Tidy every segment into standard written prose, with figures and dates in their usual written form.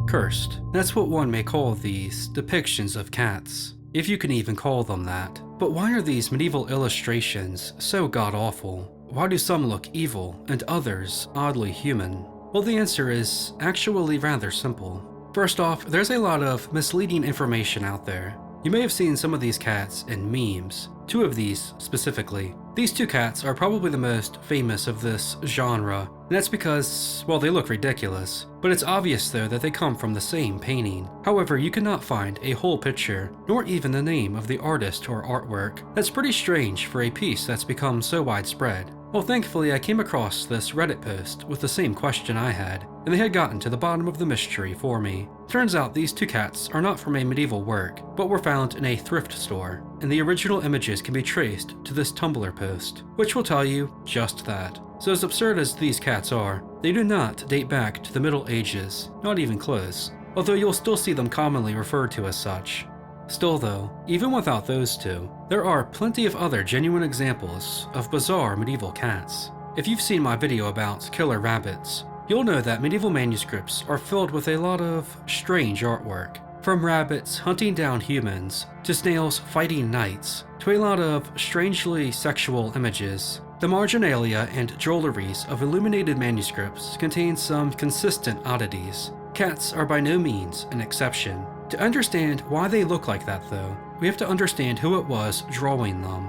cursed. That's what one may call these depictions of cats, if you can even call them that. But why are these medieval illustrations so god-awful? Why do some look evil and others oddly human? Well, the answer is actually rather simple. First off, there's a lot of misleading information out there. You may have seen some of these cats in memes, 2 of these specifically. These 2 cats are probably the most famous of this genre, and that's because, well, they look ridiculous. But it's obvious though that they come from the same painting. However, you cannot find a whole picture, nor even the name of the artist or artwork. That's pretty strange for a piece that's become so widespread. Well, thankfully I came across this Reddit post with the same question I had, and they had gotten to the bottom of the mystery for me. Turns out these 2 cats are not from a medieval work, but were found in a thrift store, and the original images can be traced to this Tumblr post, which will tell you just that. So as absurd as these cats are, they do not date back to the Middle Ages, not even close, although you'll still see them commonly referred to as such. Still though, even without those 2, there are plenty of other genuine examples of bizarre medieval cats. If you've seen my video about killer rabbits, you'll know that medieval manuscripts are filled with a lot of strange artwork. From rabbits hunting down humans, to snails fighting knights, to a lot of strangely sexual images. The marginalia and drolleries of illuminated manuscripts contain some consistent oddities. Cats are by no means an exception. To understand why they look like that though, we have to understand who it was drawing them.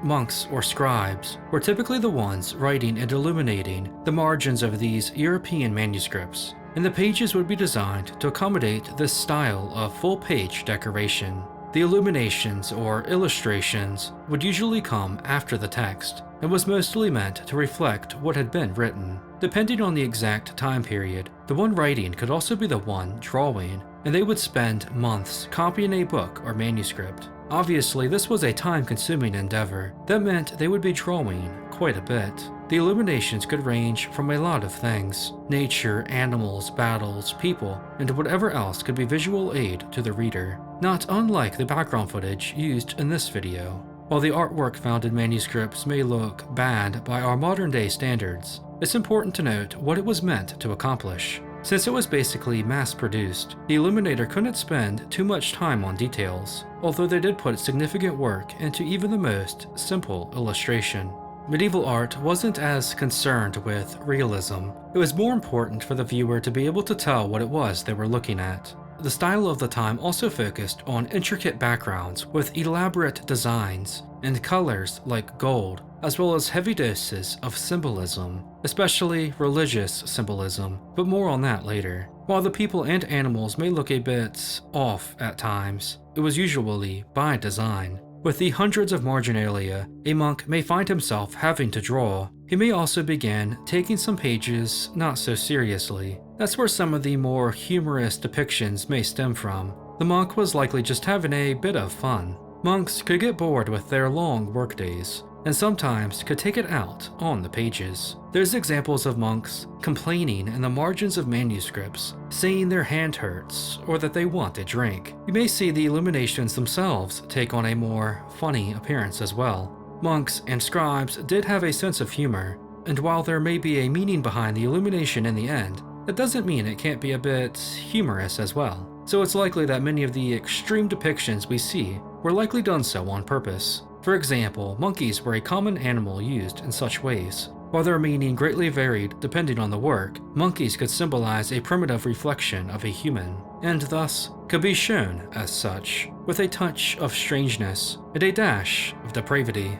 Monks or scribes were typically the ones writing and illuminating the margins of these European manuscripts, and the pages would be designed to accommodate this style of full-page decoration. The illuminations or illustrations would usually come after the text, and was mostly meant to reflect what had been written. Depending on the exact time period, the one writing could also be the one drawing, and they would spend months copying a book or manuscript. Obviously, this was a time-consuming endeavor. That meant they would be drawing quite a bit. The illuminations could range from a lot of things: nature, animals, battles, people, and whatever else could be visual aid to the reader, not unlike the background footage used in this video. While the artwork found in manuscripts may look bad by our modern-day standards, it's important to note what it was meant to accomplish. Since it was basically mass-produced, the illuminator couldn't spend too much time on details, although they did put significant work into even the most simple illustration. Medieval art wasn't as concerned with realism. It was more important for the viewer to be able to tell what it was they were looking at. The style of the time also focused on intricate backgrounds with elaborate designs and colors like gold, as well as heavy doses of symbolism, especially religious symbolism, but more on that later. While the people and animals may look a bit off at times, it was usually by design. With the hundreds of marginalia a monk may find himself having to draw, he may also begin taking some pages not so seriously. That's where some of the more humorous depictions may stem from. The monk was likely just having a bit of fun. Monks could get bored with their long workdays, and sometimes could take it out on the pages. There's examples of monks complaining in the margins of manuscripts, saying their hand hurts or that they want a drink. You may see the illuminations themselves take on a more funny appearance as well. Monks and scribes did have a sense of humor, and while there may be a meaning behind the illumination in the end, that doesn't mean it can't be a bit humorous as well. So it's likely that many of the extreme depictions we see were likely done so on purpose. For example, monkeys were a common animal used in such ways. While their meaning greatly varied depending on the work, monkeys could symbolize a primitive reflection of a human, and thus could be shown as such, with a touch of strangeness and a dash of depravity.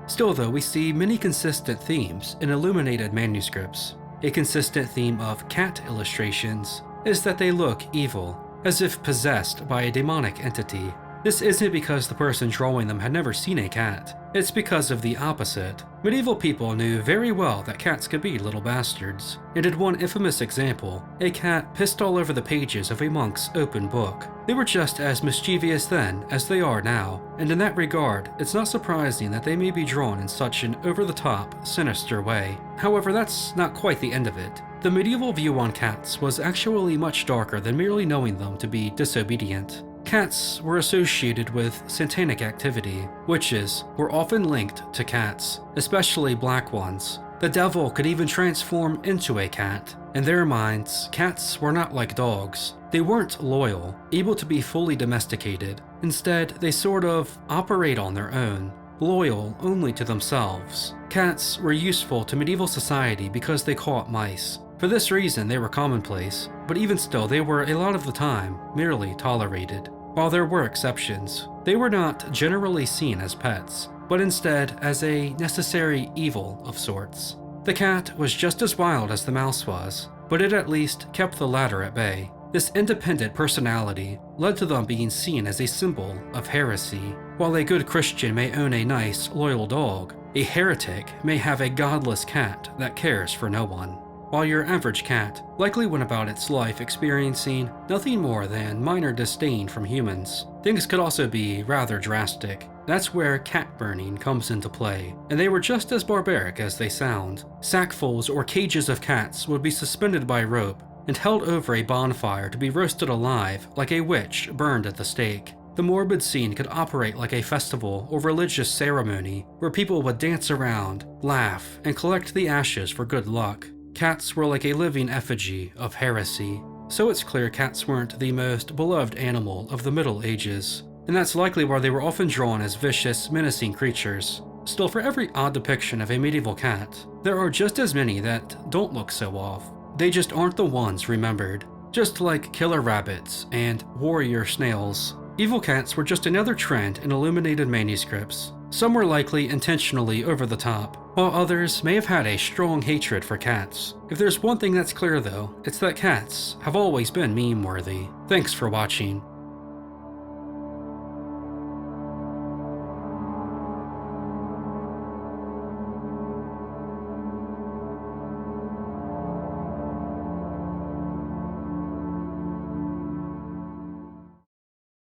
Still though, we see many consistent themes in illuminated manuscripts. A consistent theme of cat illustrations is that they look evil, as if possessed by a demonic entity. This isn't because the person drawing them had never seen a cat. It's because of the opposite. Medieval people knew very well that cats could be little bastards. And in one infamous example, a cat pissed all over the pages of a monk's open book. They were just as mischievous then as they are now, and in that regard, it's not surprising that they may be drawn in such an over-the-top, sinister way. However, that's not quite the end of it. The medieval view on cats was actually much darker than merely knowing them to be disobedient. Cats were associated with satanic activity. Witches were often linked to cats, especially black ones. The devil could even transform into a cat. In their minds, cats were not like dogs. They weren't loyal, able to be fully domesticated. Instead, they sort of operate on their own, loyal only to themselves. Cats were useful to medieval society because they caught mice. For this reason, they were commonplace, but even still, they were a lot of the time merely tolerated. While there were exceptions, they were not generally seen as pets, but instead as a necessary evil of sorts. The cat was just as wild as the mouse was, but it at least kept the latter at bay. This independent personality led to them being seen as a symbol of heresy. While a good Christian may own a nice, loyal dog, a heretic may have a godless cat that cares for no one. While your average cat likely went about its life experiencing nothing more than minor disdain from humans, things could also be rather drastic. That's where cat burning comes into play, and they were just as barbaric as they sound. Sackfuls or cages of cats would be suspended by rope and held over a bonfire to be roasted alive like a witch burned at the stake. The morbid scene could operate like a festival or religious ceremony where people would dance around, laugh, and collect the ashes for good luck. Cats were like a living effigy of heresy, so it's clear cats weren't the most beloved animal of the Middle Ages, and that's likely why they were often drawn as vicious, menacing creatures. Still, for every odd depiction of a medieval cat, there are just as many that don't look so off. They just aren't the ones remembered. Just like killer rabbits and warrior snails, evil cats were just another trend in illuminated manuscripts. Some were likely intentionally over the top, while others may have had a strong hatred for cats. If there's one thing that's clear though, it's that cats have always been meme-worthy. Thanks for watching.